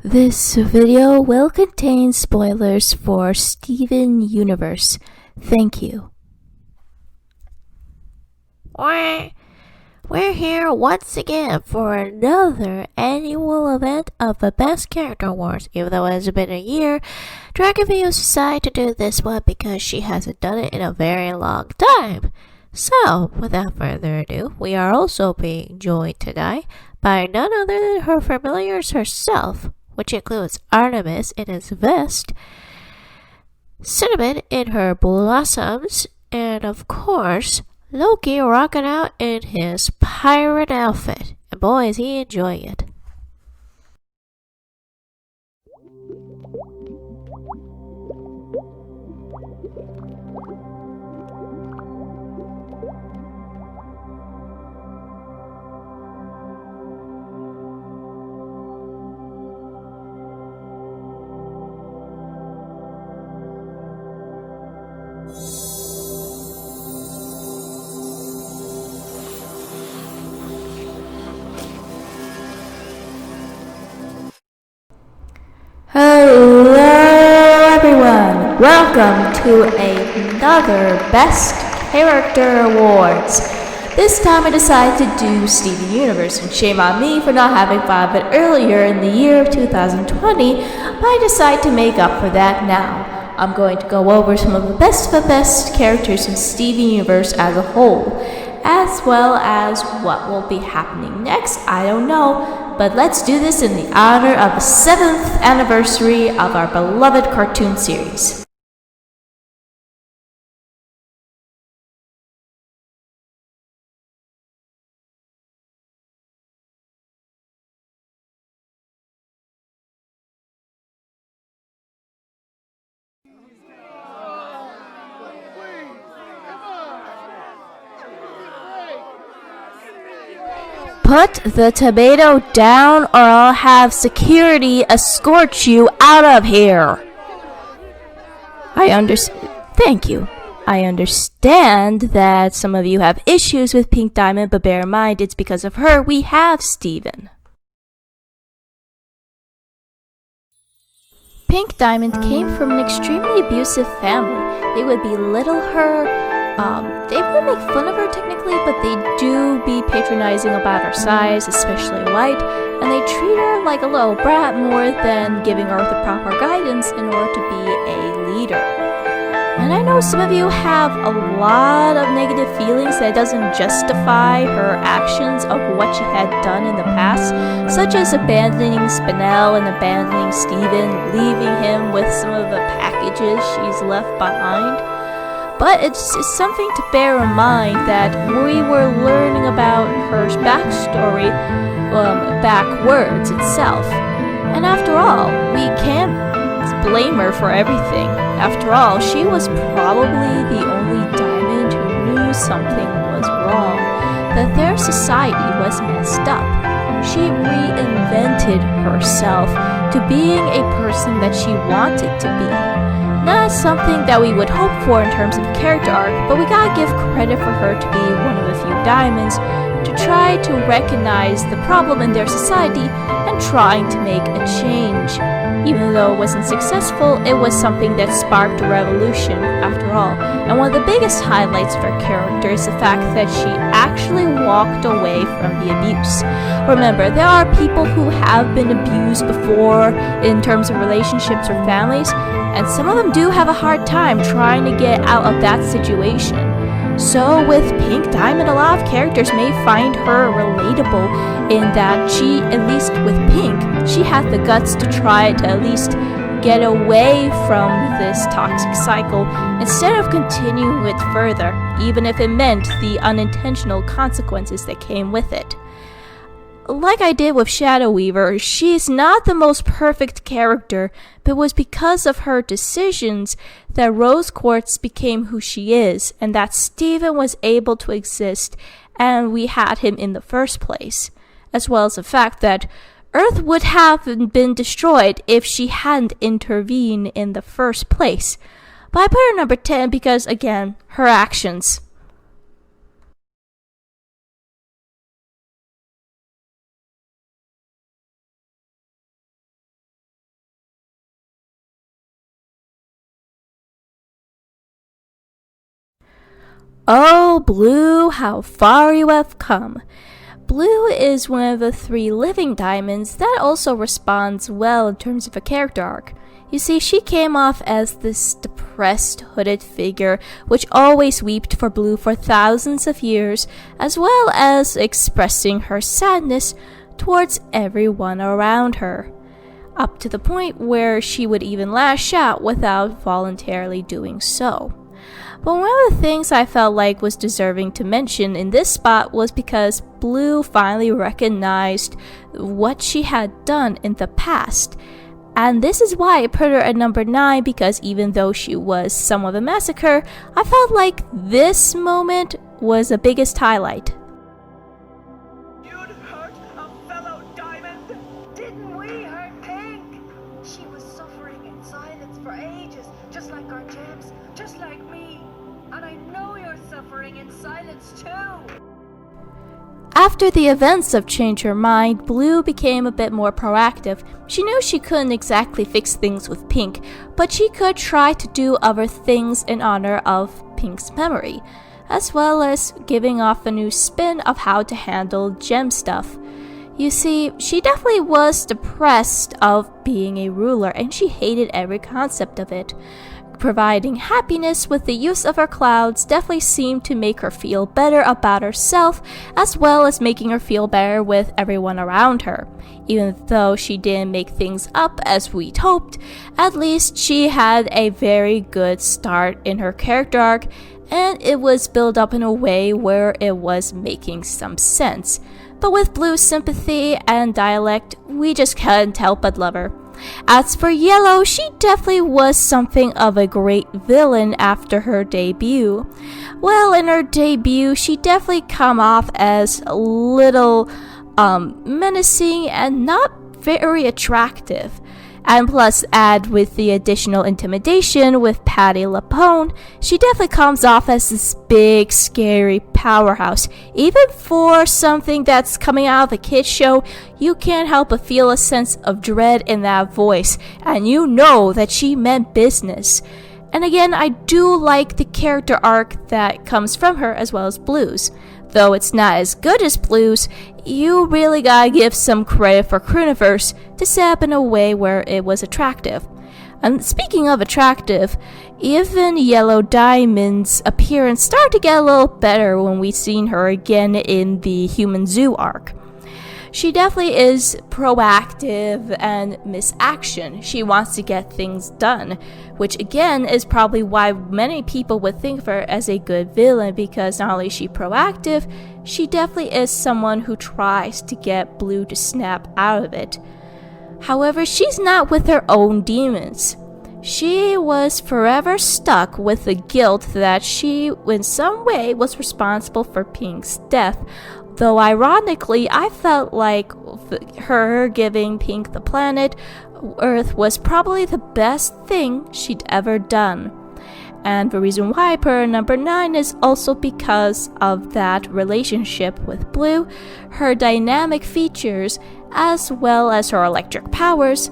This video will contain spoilers for Steven Universe. Thank you. We're here once again for another annual event of the Best Character Awards. Even though it has been a year, Dragon Videos decided to do this one because she hasn't done it in a very long time. So, without further ado, we are also being joined tonight by none other than her familiars herself, which includes Artemis in his vest, Cinnamon in her blossoms, and of course, Loki rocking out in his pirate outfit. And boy, is he enjoying it. Hello everyone, welcome to another Best Character Awards. This time I decided to do Steven Universe, and shame on me for not having thought of it earlier in the year of 2020, but I decided to make up for that now. I'm going to go over some of the best characters in Steven Universe as a whole, as well as what will be happening next, I don't know. But let's do this in the honor of the 7th anniversary of our beloved cartoon series. Put the tomato down or I'll have security escort you out of here. Thank you. I understand that some of you have issues with Pink Diamond, but bear in mind it's because of her we have Steven. Pink Diamond came from an extremely abusive family. They would belittle her. They would make fun of her technically, but they do be patronizing about her size, especially White, and they treat her like a little brat more than giving her the proper guidance in order to be a leader. And I know some of you have a lot of negative feelings that doesn't justify her actions of what she had done in the past, such as abandoning Spinel and abandoning Steven, leaving him with some of the packages she's left behind. But it's something to bear in mind that we were learning about her backstory backwards itself. And after all, we can't blame her for everything. After all, she was probably the only Diamond who knew something was wrong, that their society was messed up. She reinvented herself to being a person that she wanted to be. Not something that we would hope for in terms of character arc, but we gotta give credit for her to be one of the few Diamonds to try to recognize the problem in their society and trying to make a change. Even though it wasn't successful, it was something that sparked a revolution after all. And one of the biggest highlights of her character is the fact that she actually walked away from the abuse. Remember, there are people who have been abused before in terms of relationships or families, and some of them do have a hard time trying to get out of that situation. So with Pink Diamond, a lot of characters may find her relatable in that she, at least with Pink, she had the guts to try to at least get away from this toxic cycle instead of continuing it further, even if it meant the unintentional consequences that came with it. Like I did with Shadow Weaver, she's not the most perfect character, but it was because of her decisions that Rose Quartz became who she is, and that Steven was able to exist, and we had him in the first place, as well as the fact that Earth would have been destroyed if she hadn't intervened in the first place. But I put her number 10 because, again, her actions. Oh, Blue, how far you have come. Blue is one of the 3 living diamonds that also responds well in terms of a character arc. You see, she came off as this depressed, hooded figure which always wept for Blue for thousands of years, as well as expressing her sadness towards everyone around her, up to the point where she would even lash out without voluntarily doing so. But one of the things I felt like was deserving to mention in this spot was because Blue finally recognized what she had done in the past. And this is why I put her at number 9, because even though she was somewhat of a massacre, I felt like this moment was the biggest highlight. You'd hurt a fellow diamond! Didn't we hurt Pink? She was suffering in silence for ages, just like our gems, just like me. And I know you're suffering in silence too. After the events of Change Her Mind, Blue became a bit more proactive. She knew she couldn't exactly fix things with Pink, but she could try to do other things in honor of Pink's memory, as well as giving off a new spin of how to handle gem stuff. You see, she definitely was depressed of being a ruler, and she hated every concept of it. Providing happiness with the use of her clouds definitely seemed to make her feel better about herself, as well as making her feel better with everyone around her. Even though she didn't make things up as we'd hoped, at least she had a very good start in her character arc, and it was built up in a way where it was making some sense. But with Blue's sympathy and dialect, we just couldn't help but love her. As for Yellow, she definitely was something of a great villain after her debut. Well, in her debut, she definitely come off as a little menacing and not very attractive. And plus, add with the additional intimidation with Patti LuPone, she definitely comes off as this big, scary powerhouse. Even for something that's coming out of a kid's show, you can't help but feel a sense of dread in that voice, and you know that she meant business. And again, I do like the character arc that comes from her as well as Blue's. Though it's not as good as Blue's, you really gotta give some credit for Crewniverse to set up in a way where it was attractive. And speaking of attractive, even Yellow Diamond's appearance started to get a little better when we seen her again in the Human Zoo arc. She definitely is proactive and Miss Action. She wants to get things done, which again is probably why many people would think of her as a good villain, because not only is she proactive, she definitely is someone who tries to get Blue to snap out of it. However, she's not with her own demons. She was forever stuck with the guilt that she, in some way, was responsible for Pink's death. Though ironically, I felt like her giving Pink the planet Earth was probably the best thing she'd ever done. And the reason why I put her number 9 is also because of that relationship with Blue, her dynamic features, as well as her electric powers.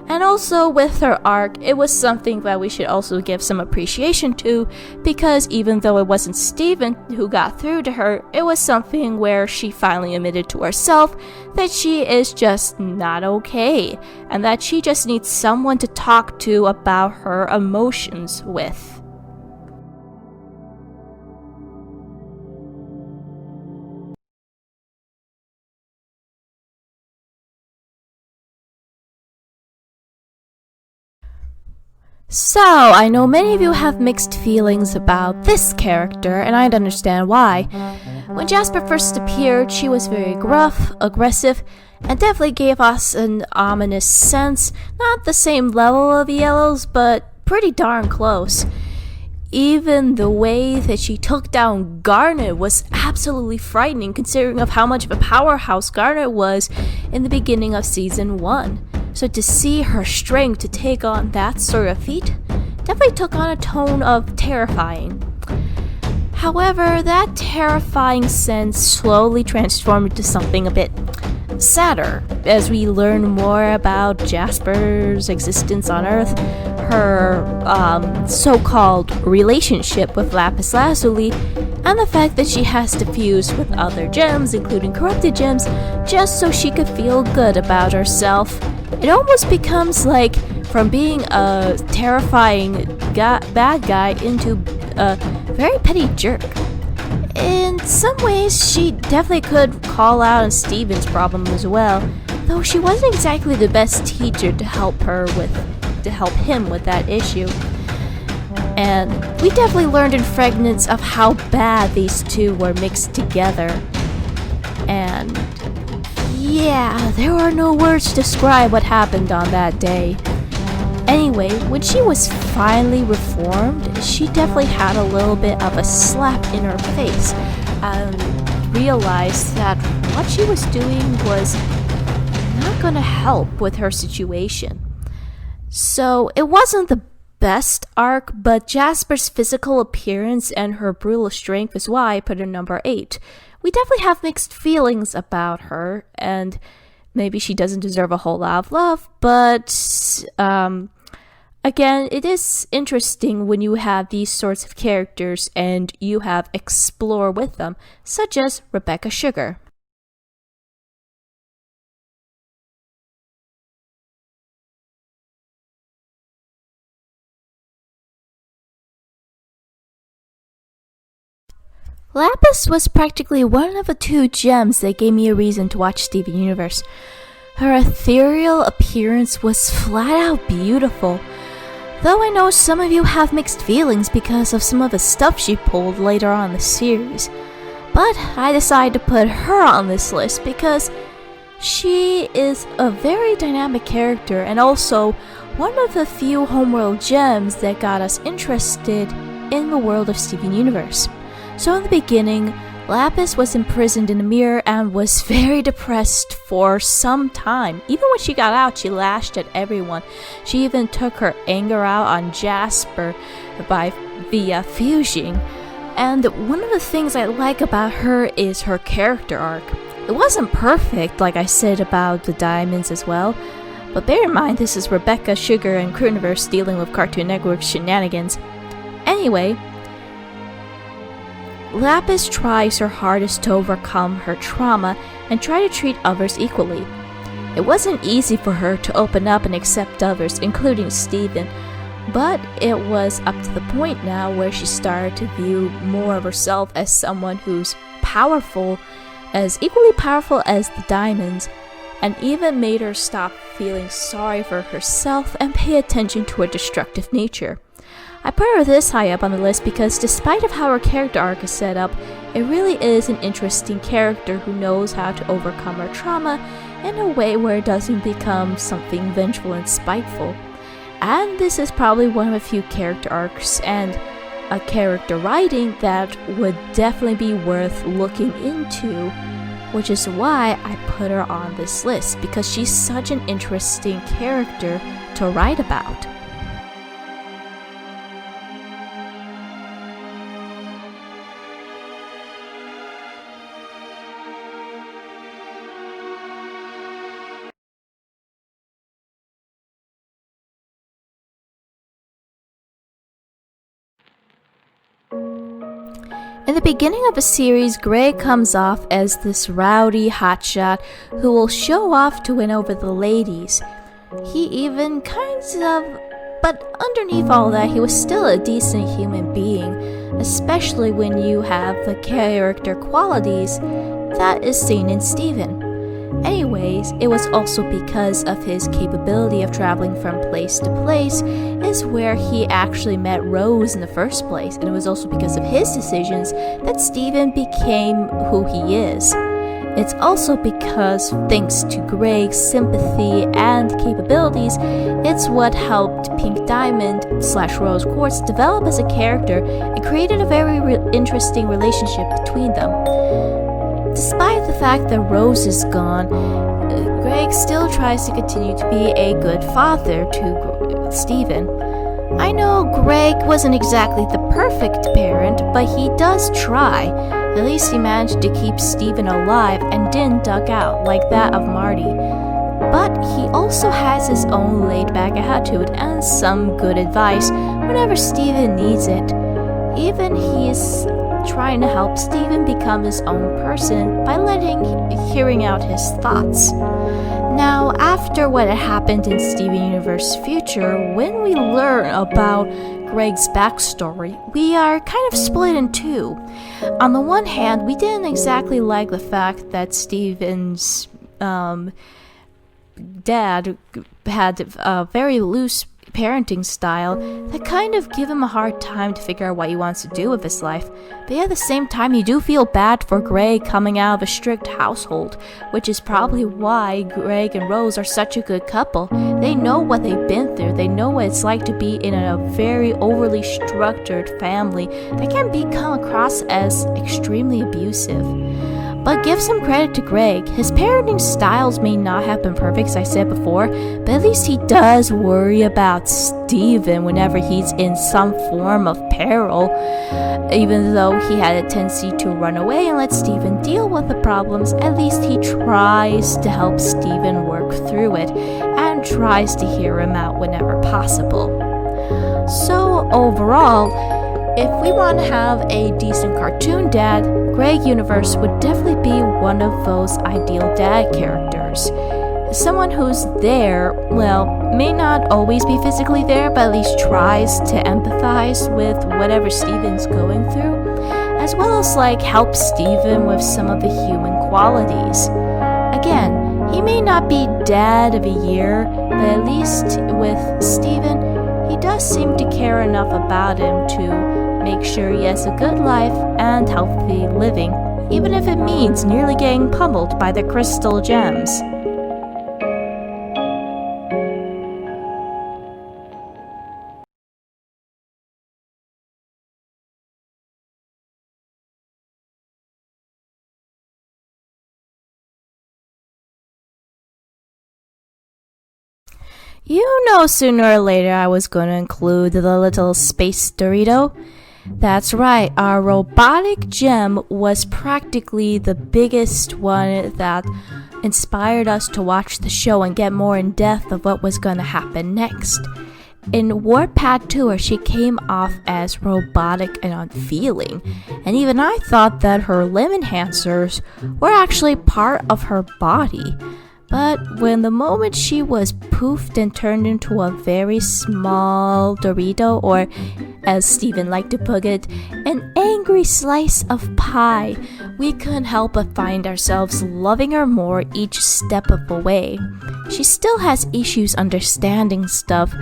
And also with her arc, it was something that we should also give some appreciation to, because even though it wasn't Steven who got through to her, it was something where she finally admitted to herself that she is just not okay, and that she just needs someone to talk to about her emotions with. So, I know many of you have mixed feelings about this character, and I'd understand why. When Jasper first appeared, she was very gruff, aggressive, and definitely gave us an ominous sense. Not the same level of Yellow's, but pretty darn close. Even the way that she took down Garnet was absolutely frightening, considering of how much of a powerhouse Garnet was in the beginning of Season 1. So to see her strength to take on that sort of feat definitely took on a tone of terrifying. However, that terrifying sense slowly transformed into something a bit sadder as we learn more about Jasper's existence on Earth, her so-called relationship with Lapis Lazuli, and the fact that she has to fuse with other gems, including corrupted gems, just so she could feel good about herself. It almost becomes like from being a terrifying bad guy into a very petty jerk. In some ways, she definitely could call out on Steven's problem as well, though she wasn't exactly the best teacher to help him with that issue. And we definitely learned in fragments of how bad these two were mixed together. And yeah, there are no words to describe what happened on that day. Anyway, when she was finally reformed, she definitely had a little bit of a slap in her face and realized that what she was doing was not going to help with her situation. So it wasn't the best arc, but Jasper's physical appearance and her brutal strength is why I put her number 8. We definitely have mixed feelings about her, and maybe she doesn't deserve a whole lot of love, but again, it is interesting when you have these sorts of characters and you have explore with them, such as Rebecca Sugar. Lapis was practically one of the 2 gems that gave me a reason to watch Steven Universe. Her ethereal appearance was flat out beautiful, though I know some of you have mixed feelings because of some of the stuff she pulled later on in the series. But I decided to put her on this list because she is a very dynamic character and also one of the few homeworld gems that got us interested in the world of Steven Universe. So in the beginning, Lapis was imprisoned in a mirror and was very depressed for some time. Even when she got out, she lashed at everyone. She even took her anger out on Jasper via fusing. And one of the things I like about her is her character arc. It wasn't perfect, like I said about the diamonds as well, but bear in mind this is Rebecca Sugar and Crewniverse dealing with Cartoon Network shenanigans. Anyway, Lapis tries her hardest to overcome her trauma and try to treat others equally. It wasn't easy for her to open up and accept others, including Steven, but it was up to the point now where she started to view more of herself as someone who's equally powerful as the diamonds, and even made her stop feeling sorry for herself and pay attention to her destructive nature. I put her this high up on the list because despite of how her character arc is set up, it really is an interesting character who knows how to overcome her trauma in a way where it doesn't become something vengeful and spiteful. And this is probably one of a few character arcs and a character writing that would definitely be worth looking into, which is why I put her on this list, because she's such an interesting character to write about. In the beginning of the series, Greg comes off as this rowdy hotshot who will show off to win over the ladies. He even but underneath all that, he was still a decent human being, especially when you have the character qualities that is seen in Steven. Anyways, it was also because of his capability of traveling from place to place is where he actually met Rose in the first place, and it was also because of his decisions that Steven became who he is. It's also because, thanks to Greg's sympathy and capabilities, it's what helped Pink Diamond / Rose Quartz develop as a character and created a very interesting relationship between them. Despite the fact that Rose is gone, Greg still tries to continue to be a good father to Steven. I know Greg wasn't exactly the perfect parent, but he does try. At least he managed to keep Steven alive and didn't duck out like that of Marty. But he also has his own laid-back attitude and some good advice whenever Steven needs it. Even he's trying to help Steven become his own person by hearing out his thoughts. Now, after what had happened in Steven Universe Future, when we learn about Greg's backstory, we are kind of split in two. On the one hand, we didn't exactly like the fact that Steven's dad had a very loose parenting style that kind of give him a hard time to figure out what he wants to do with his life. But at the same time, you do feel bad for Greg coming out of a strict household, which is probably why Greg and Rose are such a good couple. They know what they've been through. They know what it's like to be in a very overly structured family that can come across as extremely abusive. But give some credit to Greg. His parenting styles may not have been perfect, as I said before, but at least he does worry about Steven whenever he's in some form of peril, even though he had a tendency to run away and let Steven deal with the problems. At least he tries to help Steven work through it and tries to hear him out whenever possible. So overall, if we want to have a decent cartoon dad, Greg Universe would definitely be one of those ideal dad characters. Someone who's there, well, may not always be physically there, but at least tries to empathize with whatever Steven's going through, as well as help Steven with some of the human qualities. Again, he may not be dad of a year, but at least with Steven, he does seem to care enough about him to make sure he has a good life and healthy living, even if it means nearly getting pummeled by the crystal gems. You know, sooner or later I was going to include the little space Dorito. That's right, our robotic gem was practically the biggest one that inspired us to watch the show and get more in depth of what was going to happen next. In Warpath Tour, she came off as robotic and unfeeling, and even I thought that her limb enhancers were actually part of her body. But when the moment she was poofed and turned into a very small Dorito, or as Steven liked to put it, an angry slice of pie, we couldn't help but find ourselves loving her more each step of the way. She still has issues understanding stuff,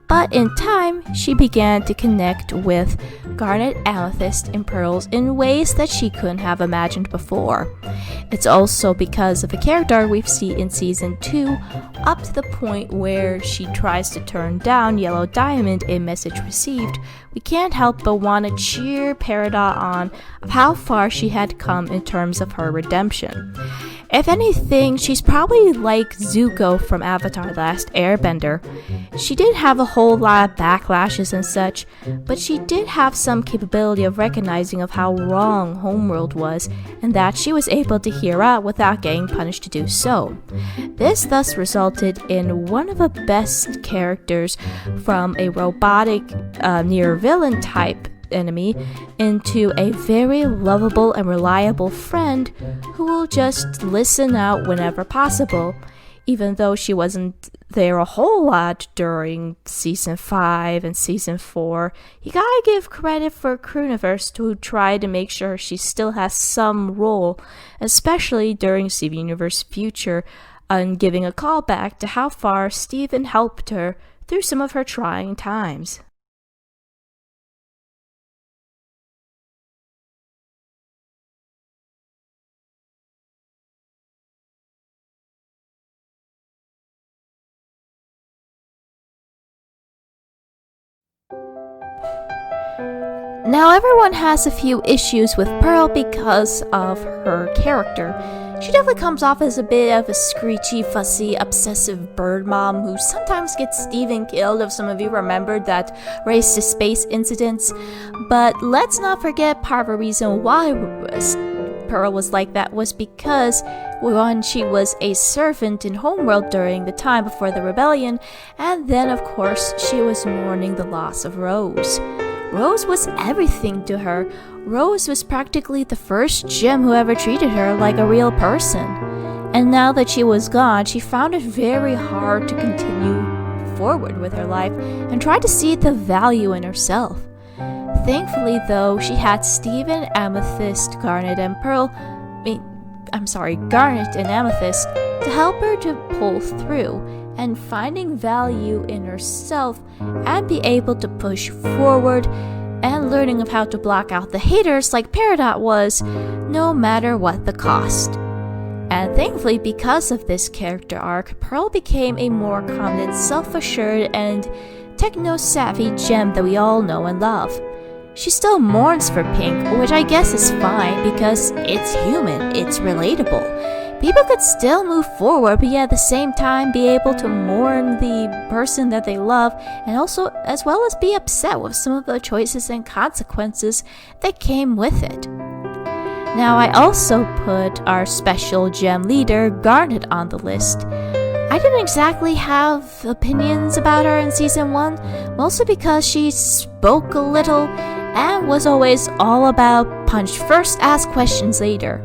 but in time, she began to connect with Garnet, Amethyst, and Pearls in ways that she couldn't have imagined before. It's also because of a character we've seen in Season 2, up to the point where she tries to turn down Yellow Diamond in Message Received. We can't help but want to cheer Peridot on of how far she had come in terms of her redemption. If anything, she's probably like Zuko from Avatar: The Last Airbender. She didn't have a whole lot of backlashes and such, but she did have some capability of recognizing of how wrong Homeworld was, and that she was able to hear out without getting punished to do so. This thus resulted in one of the best characters from a robotic near villain type enemy into a very lovable and reliable friend who will just listen out whenever possible. Even though she wasn't there a whole lot during Season 5 and Season 4, you gotta give credit for Crewniverse to try to make sure she still has some role, especially during Steven Universe Future, and giving a callback to how far Steven helped her through some of her trying times. Now, everyone has a few issues with Pearl because of her character. She definitely comes off as a bit of a screechy, fussy, obsessive bird mom who sometimes gets Steven killed, if some of you remembered that Race to Space incidents. But let's not forget part of the reason why Pearl was like that was because, one, she was a servant in Homeworld during the time before the rebellion, and then, of course, she was mourning the loss of Rose. Rose was everything to her. Rose was practically the first gem who ever treated her like a real person. And now that she was gone, she found it very hard to continue forward with her life and tried to see the value in herself. Thankfully, though, she had Steven, Amethyst, Garnet, and Garnet and Amethyst to help her to pull through and finding value in herself and be able to push forward and learning of how to block out the haters like Peridot was, no matter what the cost. And thankfully, because of this character arc, Pearl became a more confident, self-assured, and techno-savvy gem that we all know and love. She still mourns for Pink, which I guess is fine because it's human, it's relatable. People could still move forward, but yet at the same time be able to mourn the person that they love, and also as well as be upset with some of the choices and consequences that came with it. Now, I also put our special gem leader, Garnet, on the list. I didn't exactly have opinions about her in Season 1, mostly because she spoke a little and was always all about punch first, ask questions later.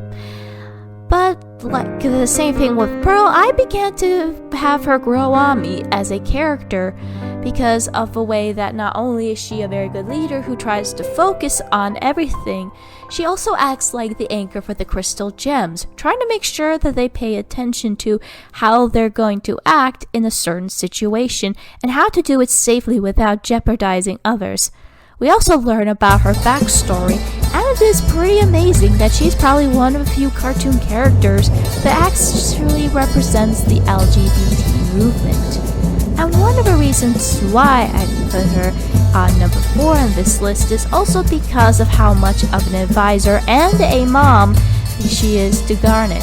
But like the same thing with Pearl, I began to have her grow on me as a character because of the way that not only is she a very good leader who tries to focus on everything, she also acts like the anchor for the crystal gems, trying to make sure that they pay attention to how they're going to act in a certain situation and how to do it safely without jeopardizing others. We also learn about her backstory, and it is pretty amazing that she's probably one of a few cartoon characters that actually represents the LGBT movement. And one of the reasons why I put her on number 4 on this list is also because of how much of an advisor and a mom she is to Garnet,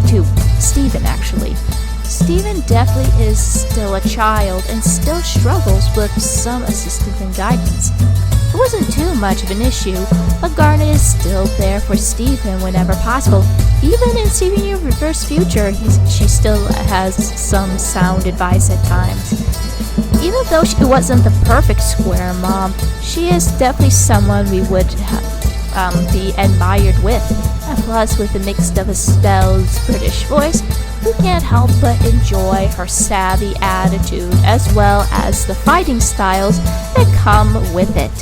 to Steven actually. Steven definitely is still a child and still struggles with some assistance and guidance. It wasn't too much of an issue, but Garnet is still there for Steven whenever possible. Even in Steven Universe Future, she still has some sound advice at times. Even though she wasn't the perfect square mom, she is definitely someone we would be admired with. And plus, with the mix of Estelle's British voice, we can't help but enjoy her savvy attitude as well as the fighting styles that come with it.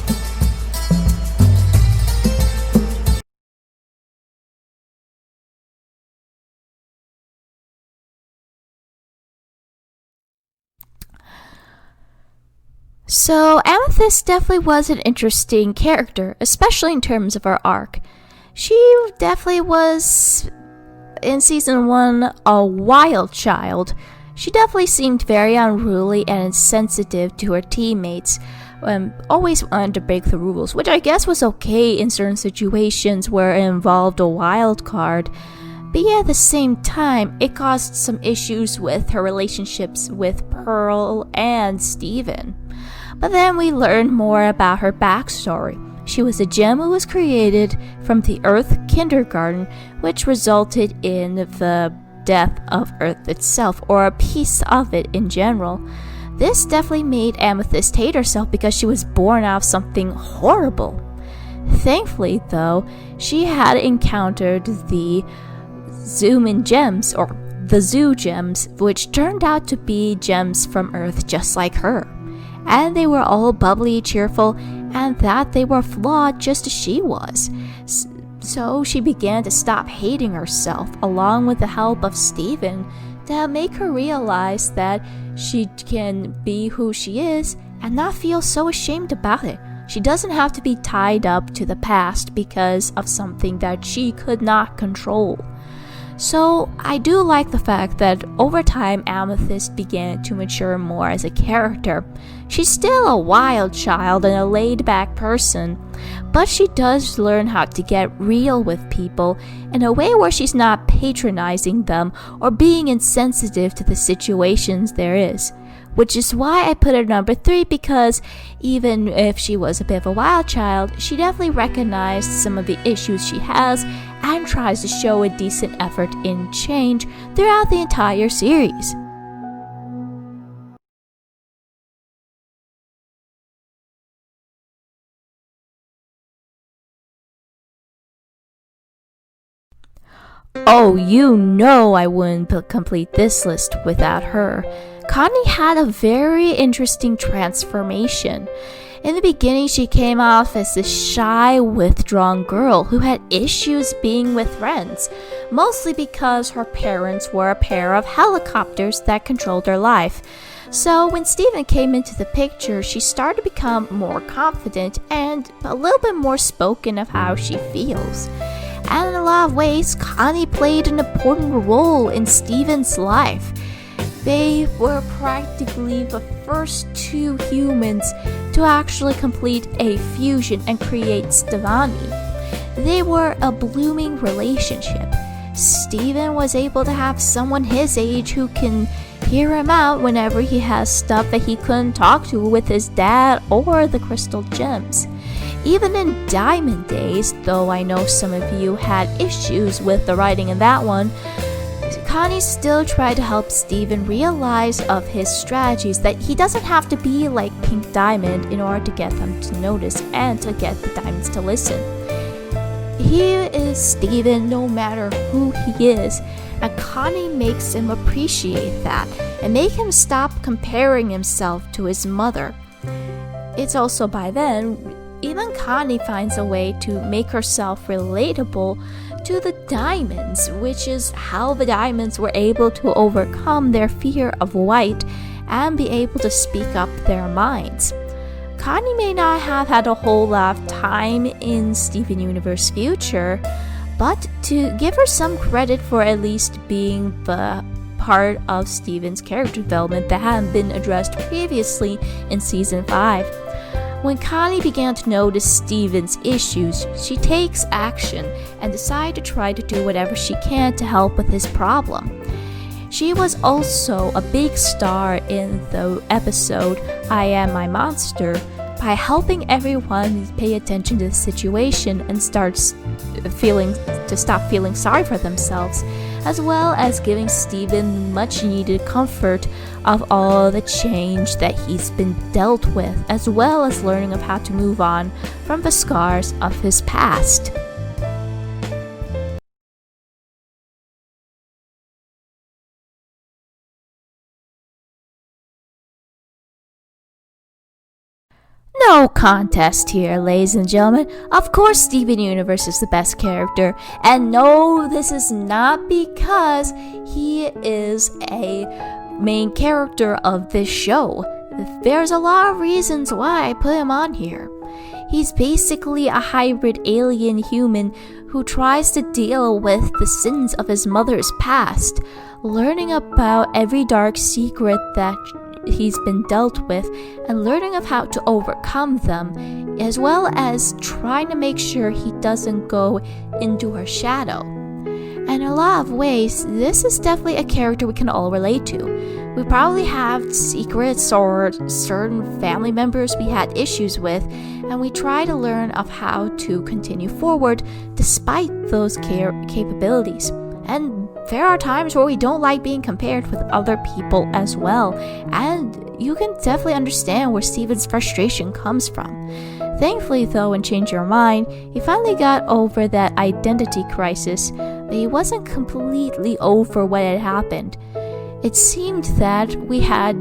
So, Amethyst definitely was an interesting character, especially in terms of her arc. She definitely was, in Season 1, a wild child. She definitely seemed very unruly and insensitive to her teammates, always wanted to break the rules, which I guess was okay in certain situations where it involved a wild card. But yeah, at the same time, it caused some issues with her relationships with Pearl and Steven. But then we learned more about her backstory. She was a gem who was created from the Earth Kindergarten, which resulted in the death of Earth itself, or a piece of it in general. This definitely made Amethyst hate herself because she was born out of something horrible. Thankfully, though, she had encountered the Zoomin gems, or the Zoo gems, which turned out to be gems from Earth just like her. And they were all bubbly, cheerful, and that they were flawed just as she was. So she began to stop hating herself, along with the help of Steven, to make her realize that she can be who she is and not feel so ashamed about it. She doesn't have to be tied up to the past because of something that she could not control. So I do like the fact that over time Amethyst began to mature more as a character. She's still a wild child and a laid-back person, but she does learn how to get real with people in a way where she's not patronizing them or being insensitive to the situations there is. Which is why I put her number 3, because even if she was a bit of a wild child, she definitely recognized some of the issues she has and tries to show a decent effort in change throughout the entire series. Oh, you know I wouldn't complete this list without her. Connie had a very interesting transformation. In the beginning, she came off as this shy, withdrawn girl who had issues being with friends, mostly because her parents were a pair of helicopters that controlled her life. So when Steven came into the picture, she started to become more confident and a little bit more spoken of how she feels. And in a lot of ways, Connie played an important role in Steven's life. They were practically the first two humans to actually complete a fusion and create Stevani. They were a blooming relationship. Steven was able to have someone his age who can hear him out whenever he has stuff that he couldn't talk to with his dad or the crystal gems. Even in Diamond Days, though I know some of you had issues with the writing in that one, Connie still tried to help Steven realize of his strategies that he doesn't have to be like Pink Diamond in order to get them to notice and to get the diamonds to listen. He is Steven no matter who he is, and Connie makes him appreciate that and make him stop comparing himself to his mother. It's also by then, even Connie finds a way to make herself relatable to the diamonds, which is how the diamonds were able to overcome their fear of white and be able to speak up their minds. Connie may not have had a whole lot of time in Steven Universe Future, but to give her some credit for at least being the part of Steven's character development that hadn't been addressed previously in Season 5. When Connie began to notice Steven's issues, she takes action and decides to try to do whatever she can to help with his problem. She was also a big star in the episode I Am My Monster by helping everyone pay attention to the situation and stop feeling sorry for themselves, as well as giving Steven much needed comfort of all the change that he's been dealt with, as well as learning of how to move on from the scars of his past. No contest here, ladies and gentlemen. Of course, Steven Universe is the best character. And no, this is not because he is a main character of this show. There's a lot of reasons why I put him on here. He's basically a hybrid alien human who tries to deal with the sins of his mother's past, learning about every dark secret that he's been dealt with and learning of how to overcome them, as well as trying to make sure he doesn't go into her shadow. And in a lot of ways, this is definitely a character we can all relate to. We probably have secrets or certain family members we had issues with, and we try to learn of how to continue forward despite those capabilities. And there are times where we don't like being compared with other people as well, and you can definitely understand where Steven's frustration comes from. Thankfully, though, in Change Your Mind, he finally got over that identity crisis, but he wasn't completely over what had happened. It seemed that we had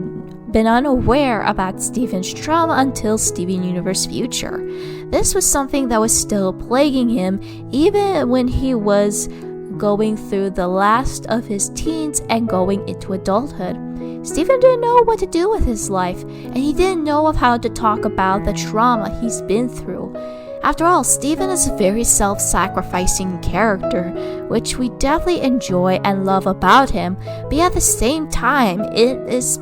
been unaware about Steven's trauma until Steven Universe Future. This was something that was still plaguing him even when he was going through the last of his teens and going into adulthood. Steven didn't know what to do with his life, and he didn't know of how to talk about the trauma he's been through. After all, Steven is a very self-sacrificing character, which we definitely enjoy and love about him, but at the same time, it is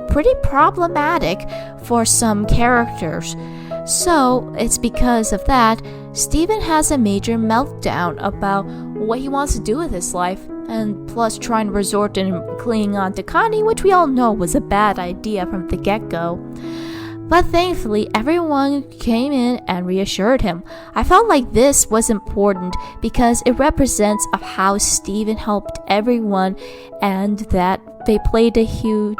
pretty problematic for some characters. So, it's because of that, Steven has a major meltdown about what he wants to do with his life, and plus trying to resort to clinging on to Connie, which we all know was a bad idea from the get-go. But thankfully, everyone came in and reassured him. I felt like this was important because it represents of how Steven helped everyone, and that he played a huge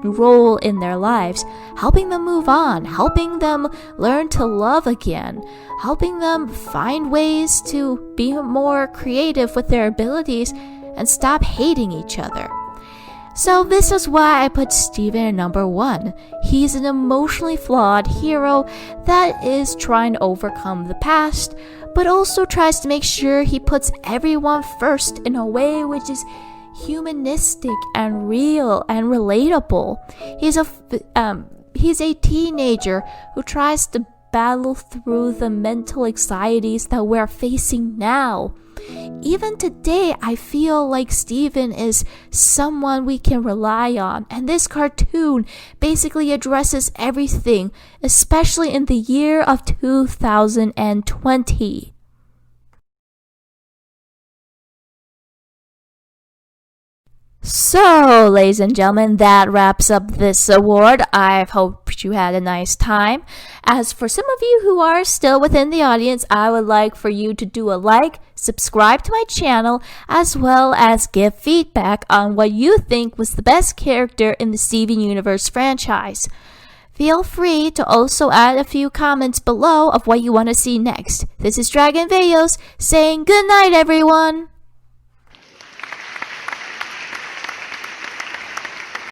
role in their lives, helping them move on, helping them learn to love again, helping them find ways to be more creative with their abilities and stop hating each other. So this is why I put Steven at number 1. He's an emotionally flawed hero that is trying to overcome the past, but also tries to make sure he puts everyone first in a way which is humanistic and real and relatable. He's a teenager who tries to battle through the mental anxieties that we're facing now. Even today, I feel like Steven is someone we can rely on, and this cartoon basically addresses everything, especially in the year of 2020. So, ladies and gentlemen, that wraps up this award. I hope you had a nice time. As for some of you who are still within the audience, I would like for you to do a like, subscribe to my channel, as well as give feedback on what you think was the best character in the Steven Universe franchise. Feel free to also add a few comments below of what you want to see next. This is Dragon Veos saying good night, everyone!